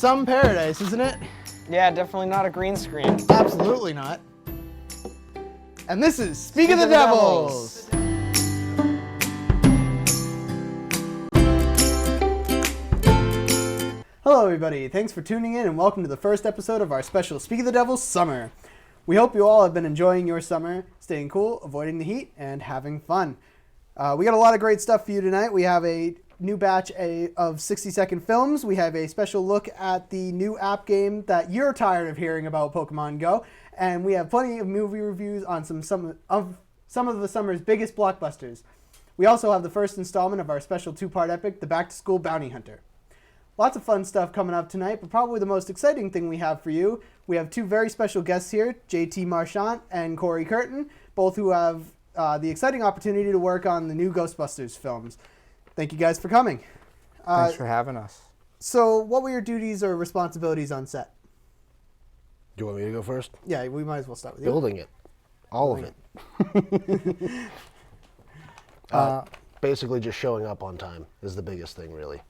Some paradise, isn't it? Yeah, definitely not a green screen. Absolutely not. And this is Speak of the Devils. Hello everybody, thanks for tuning in and welcome to the first episode of our special Speak of the Devils Summer. We hope you all have been enjoying your summer, staying cool, avoiding the heat, and having fun. We got a lot of great stuff for you tonight. We have a new batch of 60-second films. We have a special look at the new app game that you're tired of hearing about, Pokemon Go. And we have plenty of movie reviews on some of the summer's biggest blockbusters. We also have the first installment of our special two-part epic, The Back to School Bounty Hunter. Lots of fun stuff coming up tonight, but probably the most exciting thing we have for you, we have two very special guests here, JT Marchand and Corey Curtin, both who have the exciting opportunity to work on the new Ghostbusters films. Thank you guys for coming. Thanks for having us. So what were your duties or responsibilities on set? Do you want me to go first? Yeah, we might as well start with you. Building it. All of it. Basically just showing up on time is the biggest thing, really.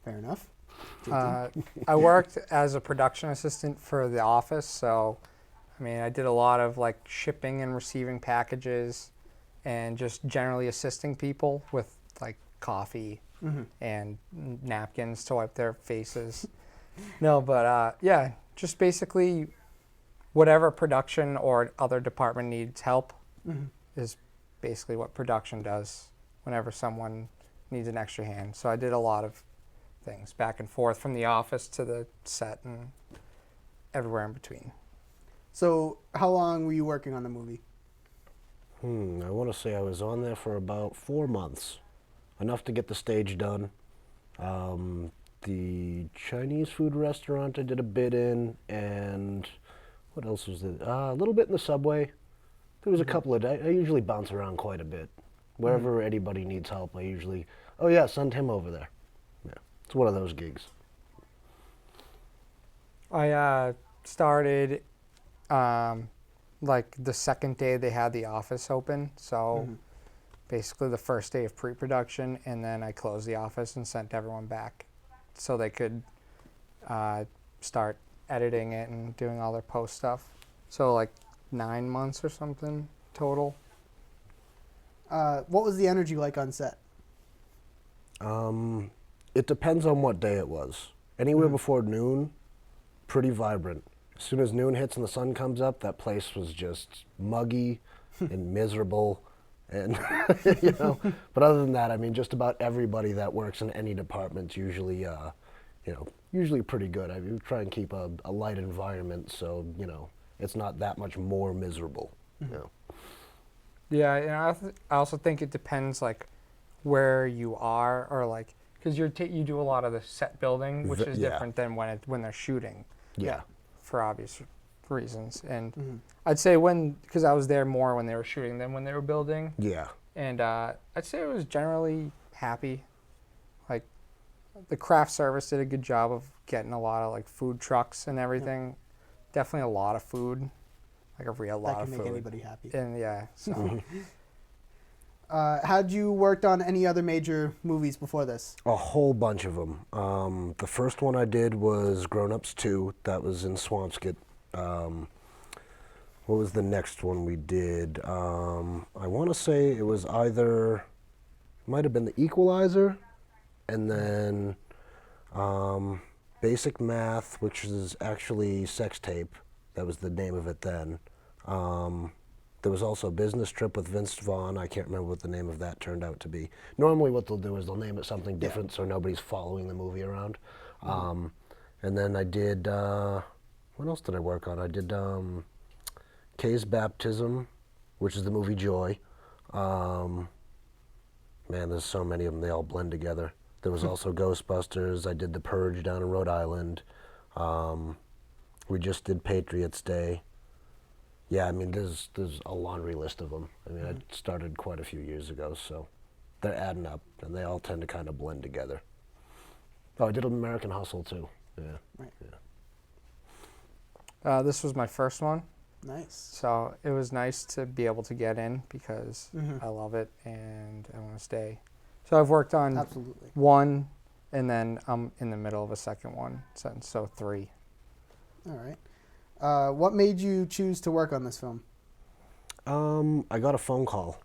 Fair enough. I worked as a production assistant for The Office, so I did a lot of like shipping and receiving packages and just generally assisting people with like coffee and napkins to wipe their faces. No, but yeah, just basically whatever production or other department needs help is basically what production does whenever someone needs an extra hand. So I did a lot of things back and forth from the office to the set and everywhere in between. So how long were you working on the movie? I want to say I was on there for about 4 months. Enough to get the stage done. The Chinese food restaurant I did a bit in, and what else was there? A little bit in the subway. There was a couple of days. I usually bounce around quite a bit. Wherever anybody needs help, I usually, send him over there. Yeah, it's one of those gigs. I started like the second day they had the office open, so basically the first day of pre-production, and then I closed the office and sent everyone back so they could start editing it and doing all their post stuff. So like 9 months or something total. What was the energy like on set? It depends on what day it was. Anywhere before noon, pretty vibrant. As soon as noon hits and the sun comes up, that place was just muggy and miserable. And, but other than that, just about everybody that works in any department's usually, usually pretty good. We try and keep a light environment so, it's not that much more miserable. Yeah, and I also think it depends like where you are, or like because you do a lot of the set building, which is different than when they're shooting. Yeah. For obvious reasons. And I'd say because I was there more when they were shooting than when they were building. Yeah. And I'd say I was generally happy. Like the craft service did a good job of getting a lot of like food trucks and everything. Definitely a lot of food, like a real lot of food. That can make anybody happy. And yeah, so. Had you worked on any other major movies before this? A whole bunch of them. The first one I did was Grown Ups 2. That was in Swampscott. What was the next one we did? I want to say it was might have been The Equalizer, and then Basic Math, which is actually Sex Tape. That was the name of it then. There was also Business Trip with Vince Vaughn. I can't remember what the name of that turned out to be. Normally what they'll do is they'll name it something different so nobody's following the movie around. And then I did, what else did I work on? I did Kay's Baptism, which is the movie Joy. Man, there's so many of them. They all blend together. There was also Ghostbusters. I did The Purge down in Rhode Island. We just did Patriots Day. Yeah, there's a laundry list of them. I started quite a few years ago, so they're adding up, and they all tend to kind of blend together. Oh, I did American Hustle, too. Yeah. Right. Yeah. This was my first one. Nice. So it was nice to be able to get in because I love it and I want to stay. So I've worked on 1, and then I'm in the middle of a second one, so 3. All right. What made you choose to work on this film? I got a phone call.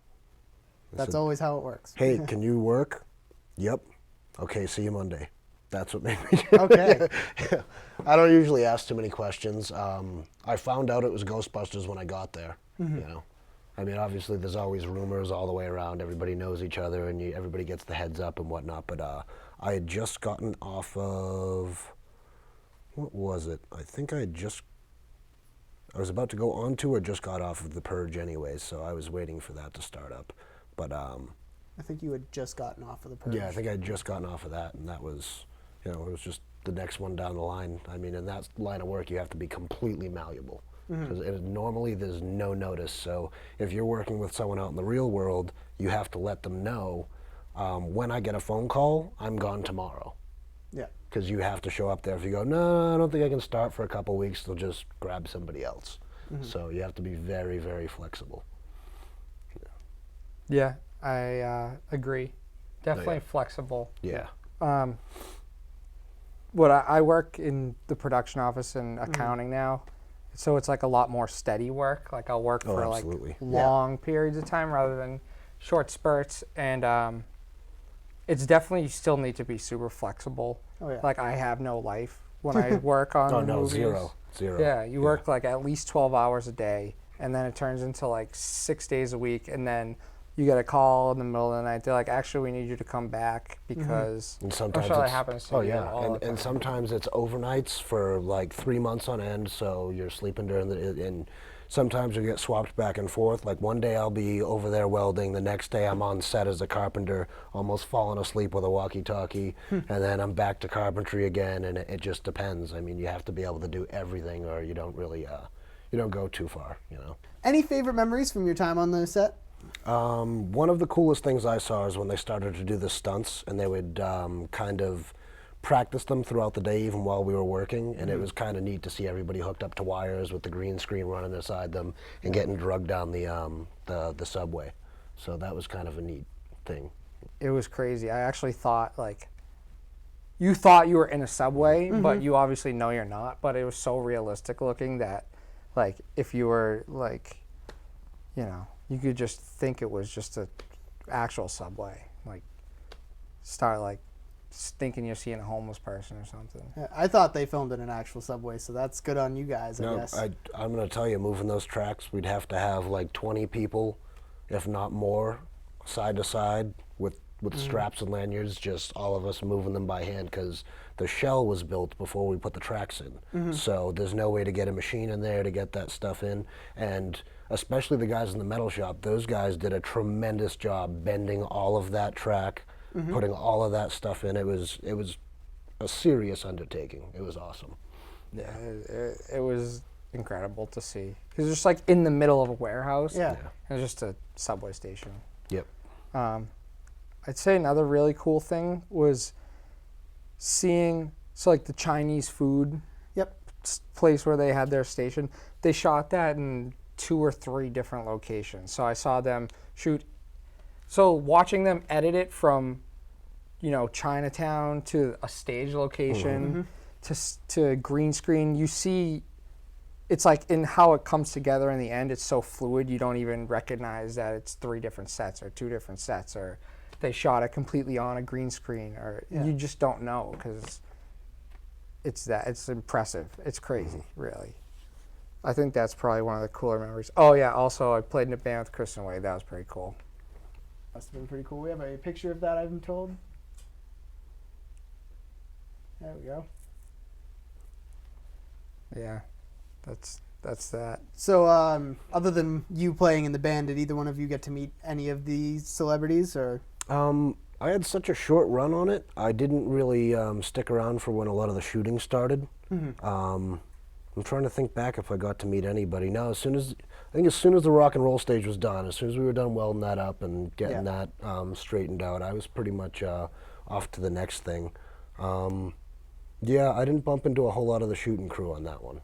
That's always how it works. Hey, can you work? Yep. Okay, see you Monday. That's what made me do it. Okay. Yeah. I don't usually ask too many questions. I found out it was Ghostbusters when I got there. You know, I mean, obviously there's always rumors all the way around. Everybody knows each other, and everybody gets the heads up and whatnot. But I had just gotten off of, what was it? I think I was about to go on to or just got off of The Purge anyways, so I was waiting for that to start up. But I think you had just gotten off of The Purge. yeah, I think I had just gotten off of that, and that was, it was just the next one down the line. I mean, in that line of work, you have to be completely malleable. Because normally there's no notice. So if you're working with someone out in the real world, you have to let them know, when I get a phone call, I'm gone tomorrow. Yeah. Because you have to show up there. If you go, no, I don't think I can start for a couple weeks, they'll just grab somebody else. So you have to be very, very flexible. Yeah, I agree. Definitely flexible. Yeah. I work in the production office and accounting now, so it's like a lot more steady work. Like I'll work for like absolutely. long periods of time rather than short spurts, and it's definitely, you still need to be super flexible. Oh, yeah. Like I have no life when I work on Oh, no, movies. zero. Yeah, you work like at least 12 hours a day, and then it turns into like 6 days a week, and then you get a call in the middle of the night. They're like, actually, we need you to come back because And sometimes I'm sure that it's- happens to oh you yeah, all the time. and sometimes it's overnights for like 3 months on end. So you're sleeping during and sometimes you get swapped back and forth. Like one day I'll be over there welding, the next day I'm on set as a carpenter, almost falling asleep with a walkie-talkie, and then I'm back to carpentry again. And it just depends. I mean, you have to be able to do everything, or you don't really, you don't go too far. Any favorite memories from your time on the set? One of the coolest things I saw is when they started to do the stunts, and they would kind of practice them throughout the day, even while we were working. And it was kind of neat to see everybody hooked up to wires with the green screen running inside them and getting drugged down the subway. So that was kind of a neat thing. It was crazy. I actually thought you thought you were in a subway, but you obviously know you're not. But it was so realistic looking that, like, if you were like, you could just think it was just a actual subway. Like, start like thinking you're seeing a homeless person or something. Yeah, I thought they filmed in an actual subway, so that's good on you guys, I guess. I'm going to tell you, moving those tracks, we'd have to have like 20 people, if not more, side to side with straps and lanyards, just all of us moving them by hand, because the shell was built before we put the tracks in. So there's no way to get a machine in there to get that stuff in. And especially the guys in the metal shop, those guys did a tremendous job bending all of that track, putting all of that stuff in. It was a serious undertaking. It was awesome. Yeah, it was incredible to see. Because it's just like in the middle of a warehouse. Yeah. And it's just a subway station. Yep. I'd say another really cool thing was seeing, like the Chinese food place where they had their station. They shot that in 2 or 3 different locations. So I saw them shoot. So watching them edit it from, Chinatown to a stage location to green screen, you see, it's like in how it comes together in the end, it's so fluid, you don't even recognize that it's 3 different sets or 2 different sets, or they shot it completely on a green screen, or you just don't know, because it's impressive. It's crazy, really. I think that's probably one of the cooler memories. Oh yeah, also I played in a band with Kristen Wade. That was pretty cool. Must have been pretty cool. We have a picture of that, I've been told. There we go. Yeah, that's that. So, other than you playing in the band, did either one of you get to meet any of these celebrities, or? I had such a short run on it. I didn't really stick around for when a lot of the shooting started. I'm trying to think back if I got to meet anybody. No, as soon as the rock and roll stage was done, as soon as we were done welding that up and getting that straightened out, I was pretty much off to the next thing. Yeah, I didn't bump into a whole lot of the shooting crew on that one.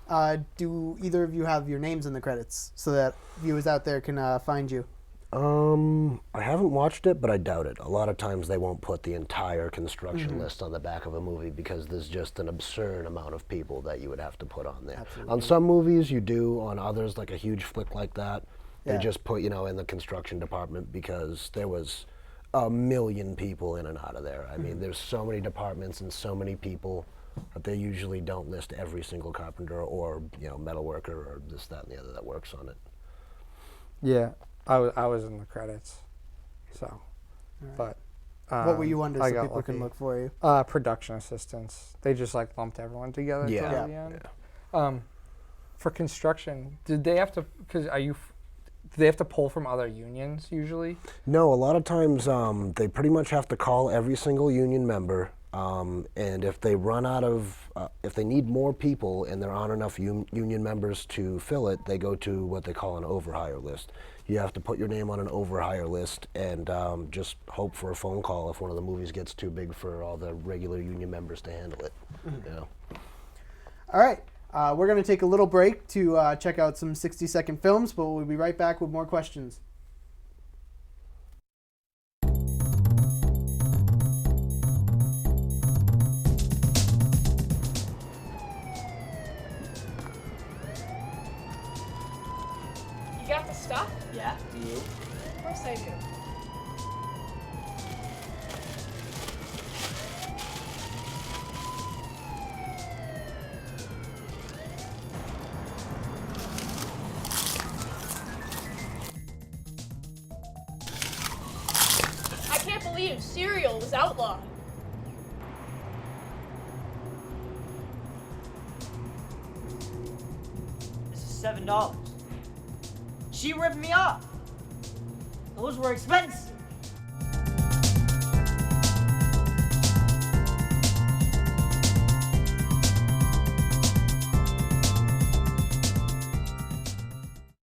Yeah. Do either of you have your names in the credits so that viewers out there can find you? I haven't watched it, but I doubt it. A lot of times they won't put the entire construction list on the back of a movie because there's just an absurd amount of people that you would have to put on there. Absolutely. On some movies you do, on others, like a huge flick like that, Yeah. they just put, in the construction department because there was a million people in and out of there. I mean, there's so many departments and so many people that they usually don't list every single carpenter or, metal worker or this, that, and the other that works on it. Yeah, I was in the credits, so, but. What were you under I so got people can lucky. look for you? Production assistants. They just like lumped everyone together Yeah. till the end. For construction, did they have to? Because do they have to pull from other unions usually? No, a lot of times they pretty much have to call every single union member, and if they run out of, if they need more people and there aren't enough union members to fill it, they go to what they call an overhire list. You have to put your name on an overhire list and just hope for a phone call if one of the movies gets too big for all the regular union members to handle it. All right. We're going to take a little break to check out some 60-second films, but we'll be right back with more questions. You got the stuff? Yeah, do you? Of course I do. I can't believe cereal was outlawed. This is $7. She ripped me off. Those were expensive.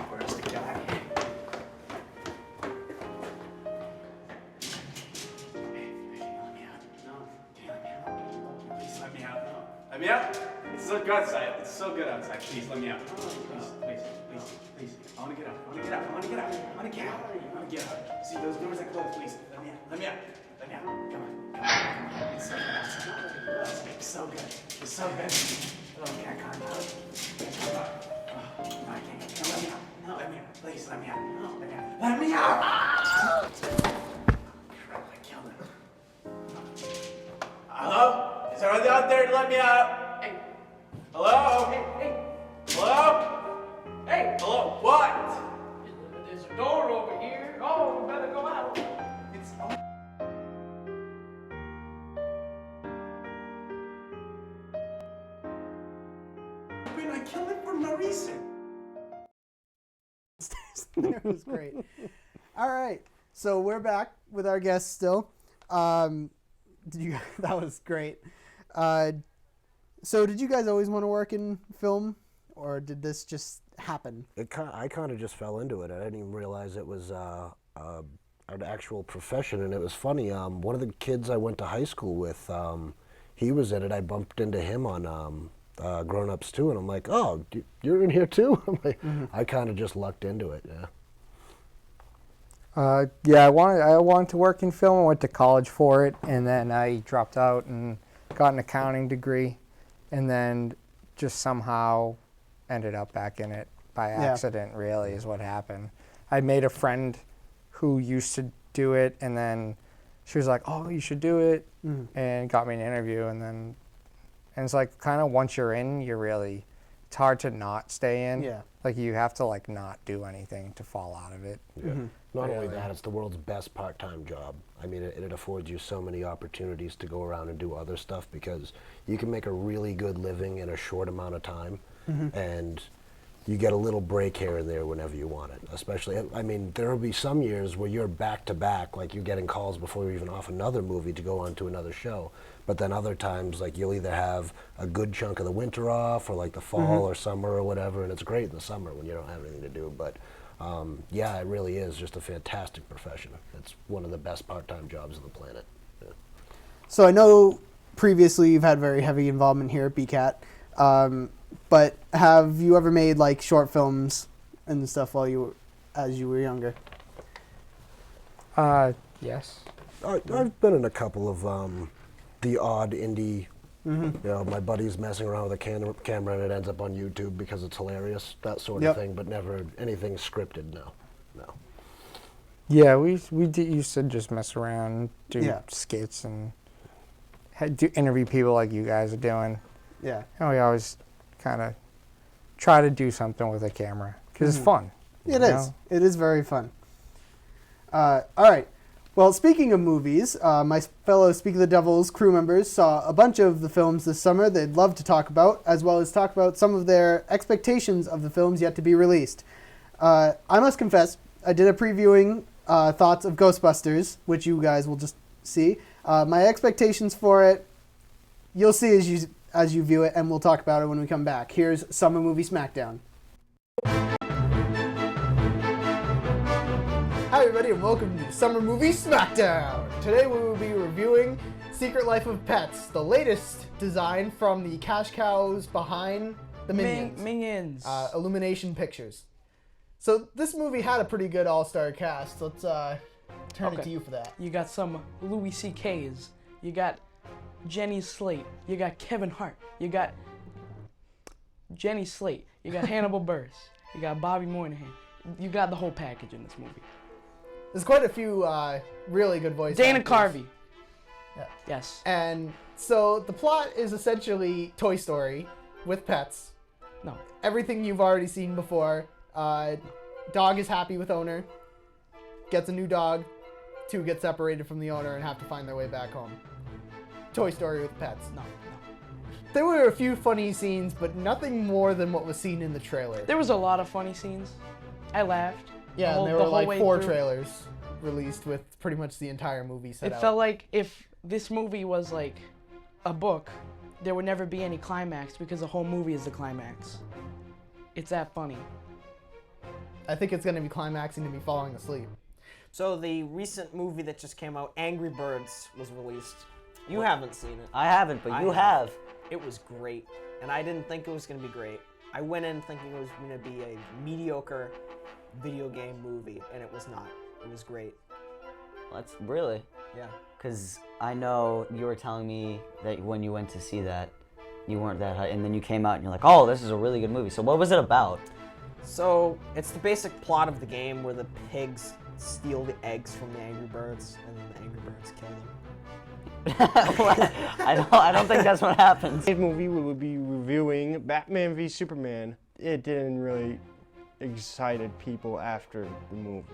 Where's the guy? Hey, let me out. No. Okay, let me out. Please let me out. No. Let me out. It's so good outside. It's so good outside. Please let me out. Please. I want to get out. I want to get out. I want to get out. I want to get out. I want to get out. See, those doors are closed. Please. Let me out. Let me out. Let me out. Come on. It's so good outside. It's so good. It's so good. Oh, can I calm down? Come on. Oh, no, I can't. No, let me out. No, let me out. Please, let me out. No, let me out. Let me out! Crap, I killed him. Hello? Is anyone out there to let me out? Hey. Hello? Hey. Hello? Hey. Hello? What? There's a door over here. Oh, we better go out. It's... I killed him for no reason. That was great. All right. So we're back with our guests still. That was great. So did you guys always want to work in film, or did this just happen? I kind of just fell into it. I didn't even realize it was an actual profession, and it was funny. One of the kids I went to high school with, he was in it. I bumped into him on Grown Ups 2, and I'm like, oh, you're in here too? I'm like, I kind of just lucked into it, yeah. I wanted to work in film. I went to college for it, and then I dropped out and got an accounting degree, and then just somehow ended up back in it by accident. Really, is what happened. I made a friend who used to do it, and then she was like, "Oh, you should do it," and got me an interview, and it's like kind of once you're in, it's hard to not stay in. Yeah. Like you have to like not do anything to fall out of it. Yeah. Not only that, it's the world's best part-time job. I mean, it affords you so many opportunities to go around and do other stuff because you can make a really good living in a short amount of time, and you get a little break here and there whenever you want it. Especially, I mean, there will be some years where you're back-to-back, like you're getting calls before you're even off another movie to go on to another show. But then other times, like you'll either have a good chunk of the winter off or like the fall or summer or whatever, and it's great in the summer when you don't have anything to do. But yeah, it really is just a fantastic profession. It's one of the best part-time jobs on the planet. Yeah. So I know previously you've had very heavy involvement here at BCAT, but have you ever made like short films and stuff as you were younger? Yes. I've been in a couple of the odd indie. You know, my buddy's messing around with a camera and it ends up on YouTube because it's hilarious, that sort of thing, but never anything scripted, no. Yeah, we used to just mess around, do skits, and do interview people like you guys are doing. Yeah. And we always kind of try to do something with a camera because it's fun. It is. It is very fun. All right. Well, speaking of movies, my fellow Speak of the Devil's crew members saw a bunch of the films this summer they'd love to talk about, as well as talk about some of their expectations of the films yet to be released. I must confess, I did a previewing thoughts of Ghostbusters, which you guys will just see. My expectations for it, you'll see as you view it, and we'll talk about it when we come back. Here's Summer Movie Smackdown. Hi everybody and welcome to Summer Movie Smackdown! Today we will be reviewing Secret Life of Pets, the latest design from the cash cows behind the Minions. Minions. Illumination Pictures. So this movie had a pretty good all-star cast. Let's turn it to you for that. You got some Louis C.K.'s. You got Jenny Slate. You got Kevin Hart. You got Jenny Slate. You got Hannibal Buress. You got Bobby Moynihan. You got the whole package in this movie. There's quite a few really good voice Dana actors. Carvey. Yeah. Yes. And so the plot is essentially Toy Story with pets. No. Everything you've already seen before. Dog is happy with owner. Gets a new dog. Two get separated from the owner and have to find their way back home. Toy Story with pets. No. There were a few funny scenes, but nothing more than what was seen in the trailer. There was a lot of funny scenes. I laughed. Yeah, and there the were like way 4 through. trailers released with pretty much the entire movie set It out. felt like if this movie was like a book, there would never be any climax because the whole movie is the climax. It's that funny. I think it's going to be climaxing to me falling asleep. So the recent movie that just came out, Angry Birds, was released. You haven't seen it. I haven't, but you have. It was great, and I didn't think it was going to be great. I went in thinking it was going to be a mediocre video game movie, and it was not. It was great. That's really. Yeah. Because I know you were telling me that when you went to see that, you weren't that high, and then you came out and you're like, oh, this is a really good movie. So what was it about? So it's the basic plot of the game where the pigs steal the eggs from the Angry Birds, and then the Angry Birds kill them. I don't think that's what happens. This movie we will be reviewing Batman v Superman. It didn't really excited people after the movie.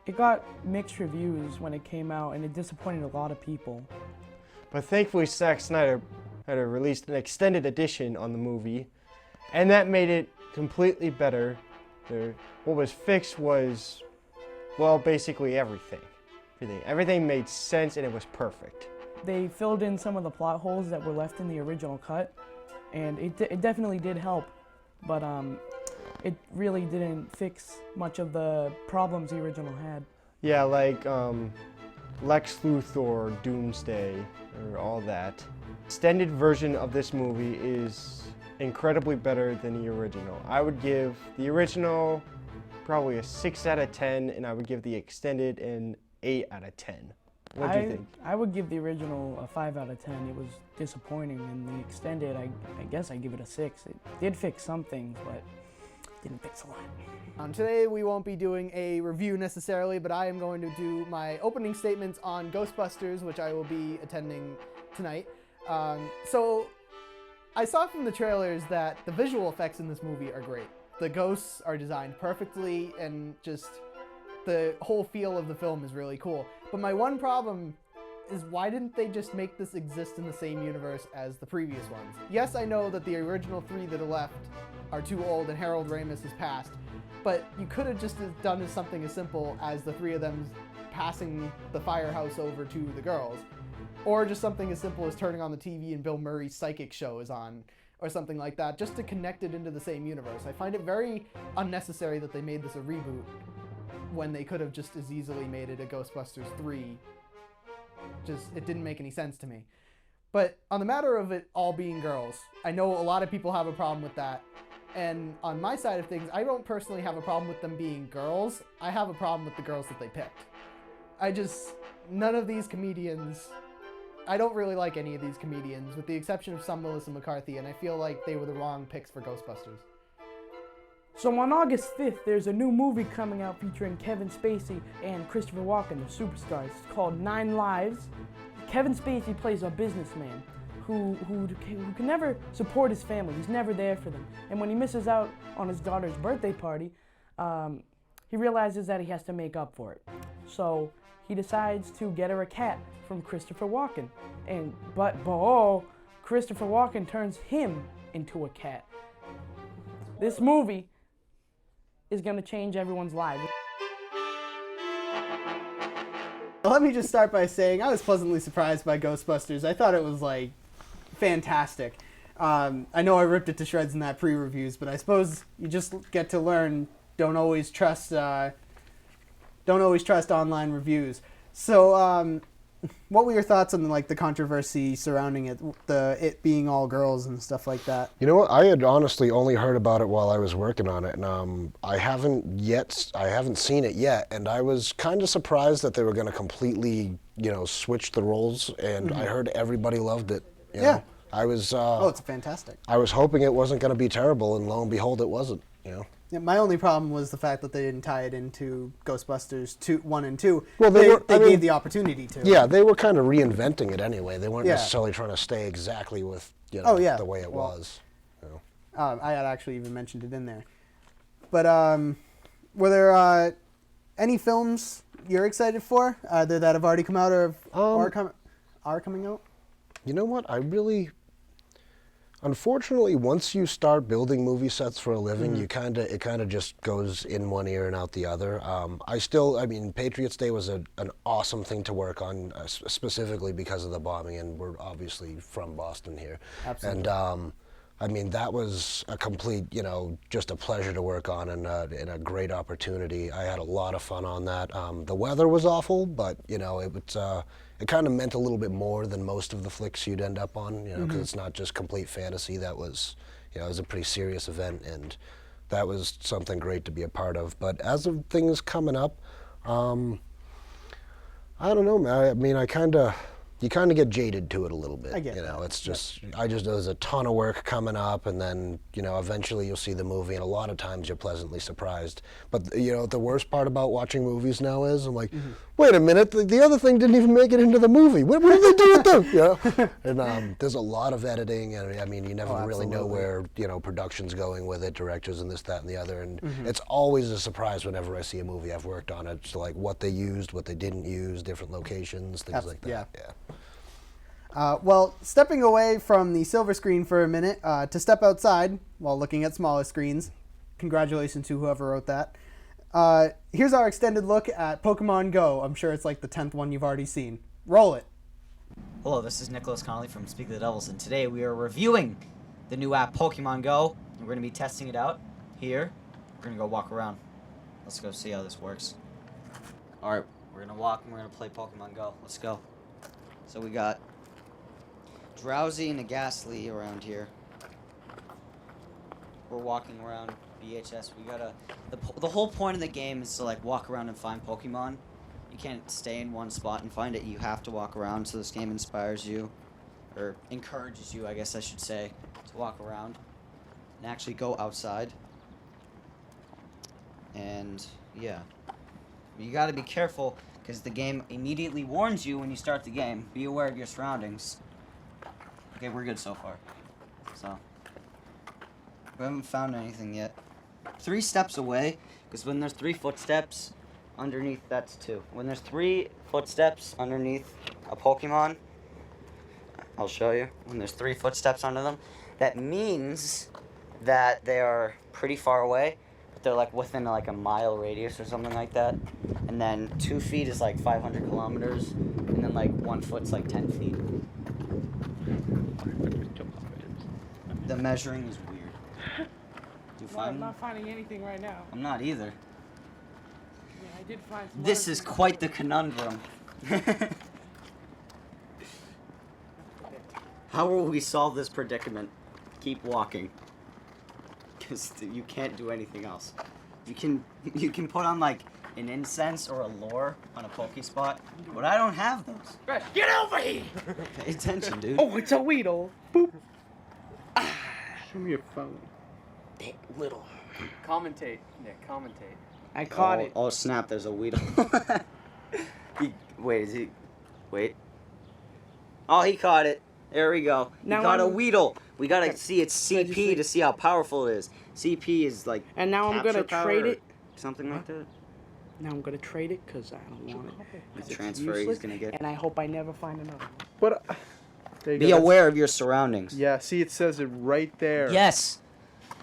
It got mixed reviews when it came out, and it disappointed a lot of people. But thankfully Zack Snyder had released an extended edition on the movie, and that made it completely better. What was fixed was, well, basically everything. Everything made sense and it was perfect. They filled in some of the plot holes that were left in the original cut, and it definitely did help, but it really didn't fix much of the problems the original had. Yeah, like Lex Luthor, Doomsday, or all that. Extended version of this movie is incredibly better than the original. I would give the original probably a 6 out of 10, and I would give the extended an 8 out of 10. What do you think? I would give the original a 5 out of 10. It was disappointing, and the extended, I guess I give it a 6. It did fix some things, but it didn't fix a lot. Today we won't be doing a review necessarily, but I am going to do my opening statements on Ghostbusters, which I will be attending tonight. So I saw from the trailers that the visual effects in this movie are great. The ghosts are designed perfectly, and just the whole feel of the film is really cool. But my one problem is, why didn't they just make this exist in the same universe as the previous ones? Yes, I know that the original 3 that are left are too old and Harold Ramis has passed, but you could have just done something as simple as the 3 of them passing the firehouse over to the girls, or just something as simple as turning on the TV and Bill Murray's psychic show is on, or something like that, just to connect it into the same universe. I find it very unnecessary that they made this a reboot when they could have just as easily made it a Ghostbusters 3. It didn't make any sense to me. But on the matter of it all being girls, I know a lot of people have a problem with that. And on my side of things, I don't personally have a problem with them being girls. I have a problem with the girls that they picked. none of these comedians, I don't really like any of these comedians, with the exception of some Melissa McCarthy, and I feel like they were the wrong picks for Ghostbusters. So on August 5th, there's a new movie coming out featuring Kevin Spacey and Christopher Walken, the superstars. It's called 9 Lives. Kevin Spacey plays a businessman who can never support his family. He's never there for them. And when he misses out on his daughter's birthday party, he realizes that he has to make up for it. So he decides to get her a cat from Christopher Walken. But Christopher Walken turns him into a cat. This movie is going to change everyone's lives. Let me just start by saying I was pleasantly surprised by Ghostbusters. I thought it was like fantastic. I know I ripped it to shreds in that pre-reviews, but I suppose you just get to learn. Don't always trust online reviews. So, what were your thoughts on like the controversy surrounding it being all girls and stuff like that? You know what? I had honestly only heard about it while I was working on it, and I haven't seen it yet, and I was kind of surprised that they were going to completely, switch the roles, and I heard everybody loved it. You know? I was. It's fantastic. I was hoping it wasn't going to be terrible, and lo and behold, it wasn't. Yeah, my only problem was the fact that they didn't tie it into Ghostbusters 1 and 2. Well, they gave the opportunity to. Yeah, they were kind of reinventing it anyway. They weren't necessarily trying to stay exactly with the way it was. I had actually even mentioned it in there. But were there any films you're excited for, either that have already come out or are coming out? You know what? Unfortunately, once you start building movie sets for a living, it kind of just goes in one ear and out the other. Patriots Day was an awesome thing to work on, specifically because of the bombing, and we're obviously from Boston here. Absolutely. And that was a complete, just a pleasure to work on and a great opportunity. I had a lot of fun on that. The weather was awful, but it kind of meant a little bit more than most of the flicks you'd end up on, because it's not just complete fantasy. That was, it was a pretty serious event, and that was something great to be a part of. But as of things coming up, I don't know, man. You kind of get jaded to it a little bit. I get that. It's just, there's a ton of work coming up, and then, eventually you'll see the movie, and a lot of times you're pleasantly surprised. But, the worst part about watching movies now is, I'm like, wait a minute, the other thing didn't even make it into the movie. What did they do with them? And there's a lot of editing, and you never really know where, production's going with it, directors and this, that, and the other. And it's always a surprise whenever I see a movie I've worked on. It's like what they used, what they didn't use, different locations, things like that. Yeah. Well, stepping away from the silver screen for a minute to step outside while looking at smaller screens. Congratulations to whoever wrote that. Here's our extended look at Pokemon Go. I'm sure it's like the 10th one you've already seen. Roll it. Hello, this is Nicholas Connolly from Speak of the Devils, and today we are reviewing the new app Pokemon Go. We're going to be testing it out here. We're going to go walk around. Let's go see how this works. Alright, we're going to walk and we're going to play Pokemon Go. Let's go. So we got Drowsy and a Ghastly around here. We're walking around BHS. We gotta. The whole point of the game is to walk around and find Pokemon. You can't stay in one spot and find it. You have to walk around. So this game inspires you, or encourages you, I guess I should say, to walk around and actually go outside. And yeah, you gotta be careful because the game immediately warns you when you start the game. Be aware of your surroundings. Okay, we're good so far. So, we haven't found anything yet. 3 steps away, because when there's 3 footsteps underneath, that's 2. When there's 3 footsteps underneath a Pokemon, I'll show you. When there's 3 footsteps under them, that means that they are pretty far away, but they're within a mile radius or something like that. And then 2 feet is 500 kilometers, and then 1 foot's 10 feet. The measuring is weird. I'm not finding anything right now. I'm not either. Yeah, I did find some. This is quite the conundrum. How will we solve this predicament? Keep walking. Because you can't do anything else. You can put on like an incense or a lure on a Pokespot, but I don't have those. Get over here! Pay attention, dude. Oh, it's a Weedle. Boop. Show me your phone. That little. Commentate, Nick. Commentate. I caught it. Oh snap! There's a Weedle. Wait. Oh, he caught it. There we go. Now He caught a I'm- Weedle. We gotta see its CP to see how powerful it is. CP is like. And now I'm gonna capture trade power or it. Something like that. Now I'm gonna trade it because I don't want it. 'Cause it's Transfer he's useless, gonna get. And I hope I never find another one. What? There you Be go. aware of your surroundings. Yeah, see, it says it right there. Yes.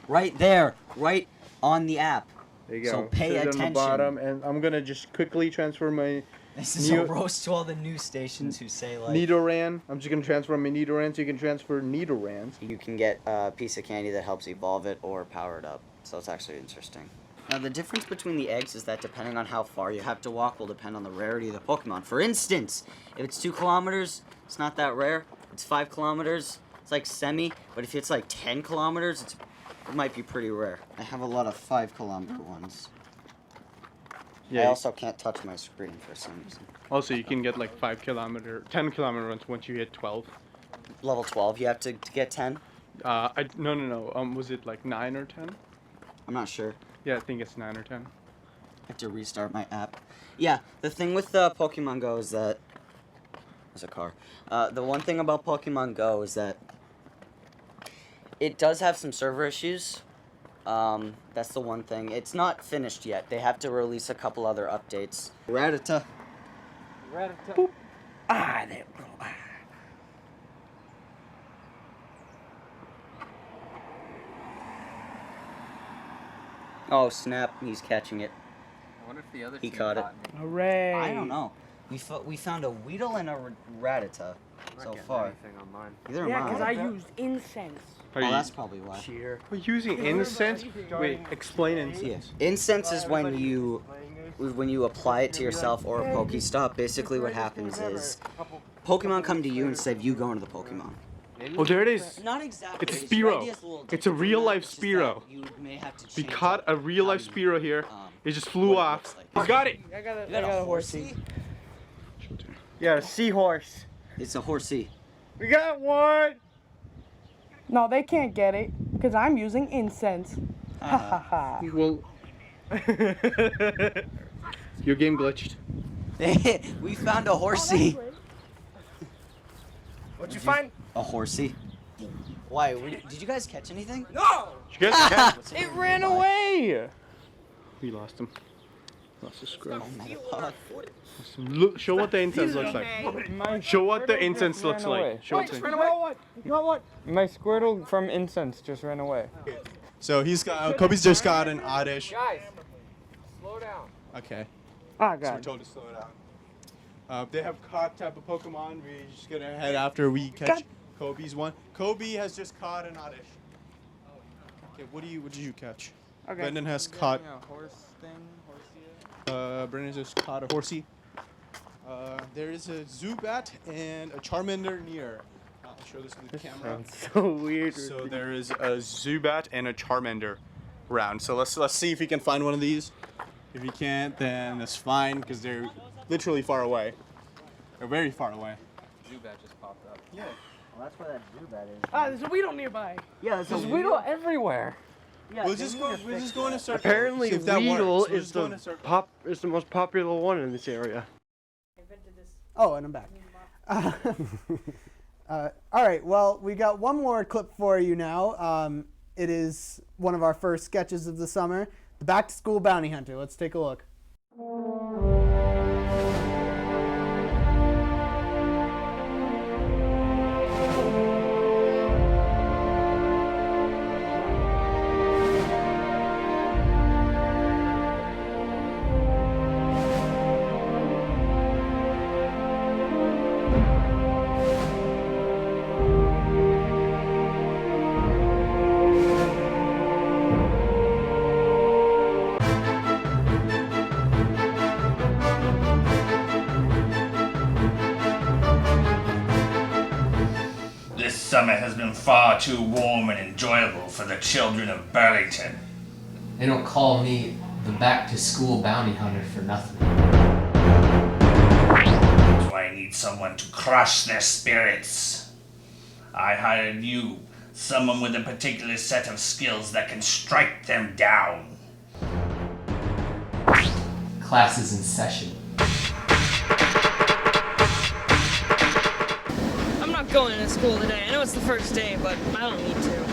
Right there. Right on the app. There you go. So pay Says it on attention. the bottom, and I'm gonna just quickly transfer my This is a roast to all the news stations who say like. Nidoran. I'm just gonna transfer my Nidoran, so you can transfer Nidorans. You can get a piece of candy that helps evolve it or power it up. So it's actually interesting. Now the difference between the eggs is that depending on how far you have to walk will depend on the rarity of the Pokemon. For instance, if it's 2 kilometers, it's not that rare. If it's 5 kilometers, it's like semi. But if it's like 10 kilometers, it might be pretty rare. I have a lot of 5-kilometer ones. I Yeah. also can't touch my screen for some reason. Also, you can get like 10 kilometer runs once you hit 12. Level 12, you have to get 10? No. Was it like 9 or 10? I'm not sure. Yeah, I think it's 9 or 10. I have to restart my app. Yeah, the thing with Pokemon Go is that... There's a car. The one thing about Pokemon Go is that it does have some server issues. That's the one thing. It's not finished yet. They have to release a couple other updates. Rattata. Boop. Ah, there we go. Ah. Oh, snap. He's catching it. I wonder if the other He team caught it. me. Hooray. I don't know. We found a Weedle and a Rattata so far. Anything on mine. Either Yeah, am because I. I used incense. Are Oh, you that's probably why. Cheer. We're using incense? Wait, explain incense. Yes. Incense is when you apply it to yourself or a Pokestop. Basically, what happens is Pokemon come to you instead of you going to the Pokemon. Oh, there it is. Not exactly. It's a your Spearow. idea's a little It's a different real than life that, it's just Spearow. that you may have to We change caught up a real life how you- Spearow here. um, It just flew what it off. looks like. You got it. I got You got a horsey. Yeah, a seahorse. It's a horsey. We got one. No, they can't get it because I'm using incense. Ha ha ha. Well, your game glitched. We found a horsey. What'd you find? A horsey. Why? Did you guys catch anything? No! Did you guys catch? It ran away. We lost him. Lost the scroll. Oh my god. Look, show what the incense looks like. Show what the incense looks like. Show what the My Squirtle from incense just ran away. So Kobe's just got an oddish. Guys, slow down. Okay. Oh, So we're God. told to slow down. They have caught type of Pokemon. We're just gonna head after we catch Kobe's one. Kobe has just caught an oddish. Okay, what did you catch? Okay. Brendan has caught. Horse thing, Brendan just caught a horsey. There is a Zubat and a Charmander near. I'll show this to the camera. so weird. So there is a Zubat and a Charmander round. So let's see if we can find one of these. If we can't, then that's fine because they're literally far away. They're very far away. Zubat just popped up. Yeah. Well, that's where that Zubat is. Ah, there's a Weedle nearby. Yeah, that's There's Weedle everywhere. Yeah, We're just going to start. Apparently, see if that Weedle works. We're is just going to start- is the most popular one in this area. Oh, and I'm back. All right, well, we got one more clip for you now. It is one of our first sketches of the summer, the Back to School Bounty Hunter. Let's take a look. This summer has been far too warm and enjoyable for the children of Burlington. They don't call me the back-to-school bounty hunter for nothing. That's why I need someone to crush their spirits. I hired you, someone with a particular set of skills that can strike them down. Class is in session. I'm not going to school today. I know it's the first day, but I don't need to.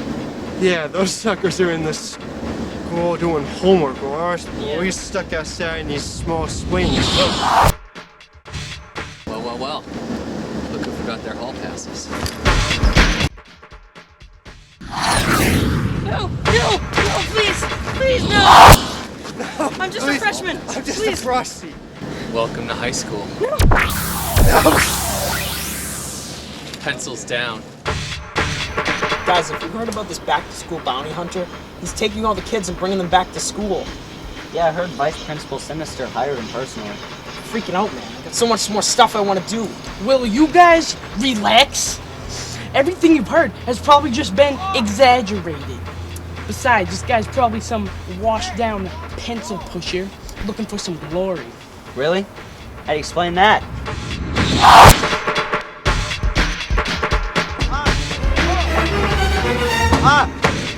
Yeah, those suckers are in the school doing homework, or we're stuck outside in these small swings. Well. Look who forgot their hall passes. No, please, no! I'm just a freshman. I'm just please. a frosty. Welcome to high school. Pencils down. Guys, have you heard about this back-to-school bounty hunter? He's taking all the kids and bringing them back to school. Yeah, I heard Vice Principal Sinister hired him personally. Freaking out, man. I got so much more stuff I want to do. Will you guys relax? Everything you've heard has probably just been exaggerated. Besides, this guy's probably some washed-down pencil pusher looking for some glory. Really? How do you explain that?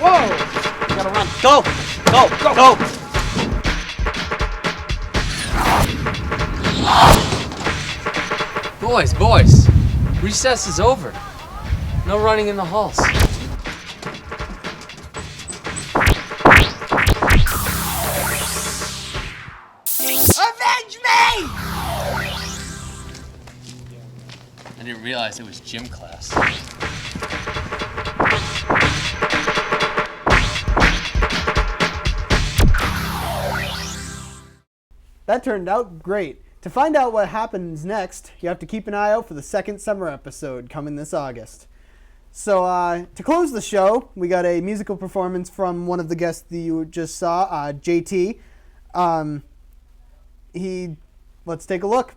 Whoa! We gotta run. Go! Boys, recess is over. No running in the halls. Avenge me! I didn't realize it was gym class. That turned out great. To find out what happens next, you have to keep an eye out for the second summer episode coming this August. So to close the show, we got a musical performance from one of the guests that you just saw, JT. Let's take a look.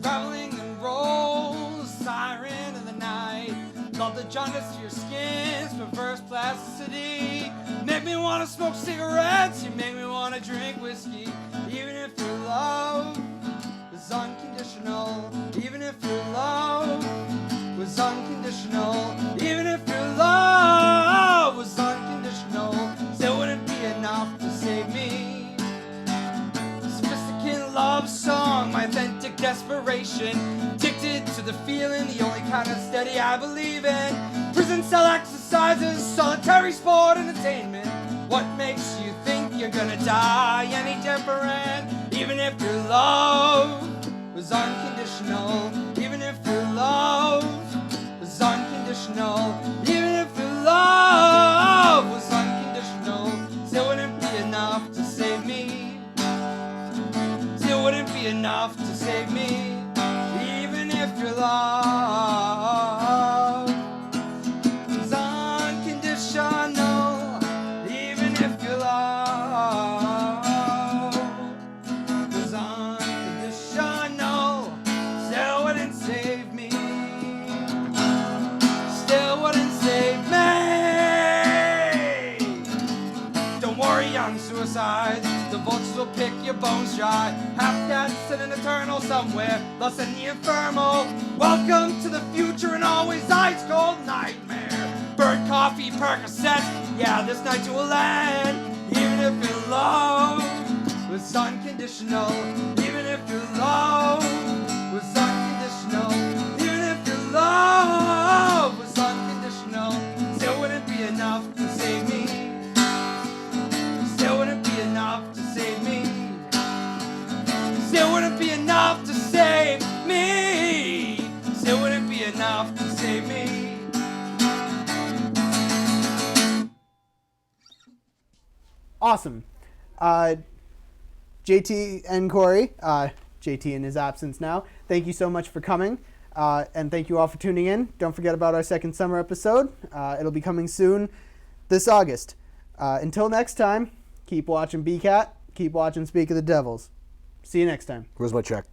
Traveling and rolls, siren of the night. Love the jaundice to your skin, my first plasticity. Make me wanna smoke cigarettes, you make me wanna drink whiskey. Even if your love was unconditional, even if your love was unconditional, even if your love was unconditional, still wouldn't be enough to save me. Sophisticated love song, my authentic desperation. Addicted to the feeling, the only kind of steady I believe in. Prison cell exercises, solitary sport entertainment. What makes you think you're gonna die any different? Even if your love was unconditional, even if your love was unconditional, even if your love was unconditional, still wouldn't be enough to save me. Still wouldn't be enough to save me. Even if your love was unconditional, even if your love was unconditional, still wouldn't save me. Still wouldn't save me. Don't worry, young suicide. The vultures will pick your bones dry. Half cats in an eternal somewhere, lost in the infernal. Welcome to the future and always ice cold nightmare. Bird coffee, Percocets, yeah, this night you will end. Even if your love was unconditional, even if your love was unconditional, even if your love was unconditional, still wouldn't be enough to save me. Still wouldn't be enough to save me. Still wouldn't be enough to save me. Still wouldn't be enough to save me. Awesome. JT and Corey, JT in his absence now, thank you so much for coming. And thank you all for tuning in. Don't forget about our second summer episode. It'll be coming soon this August. Until next time, keep watching BCAT. Keep watching Speak of the Devils. See you next time. Where's my check?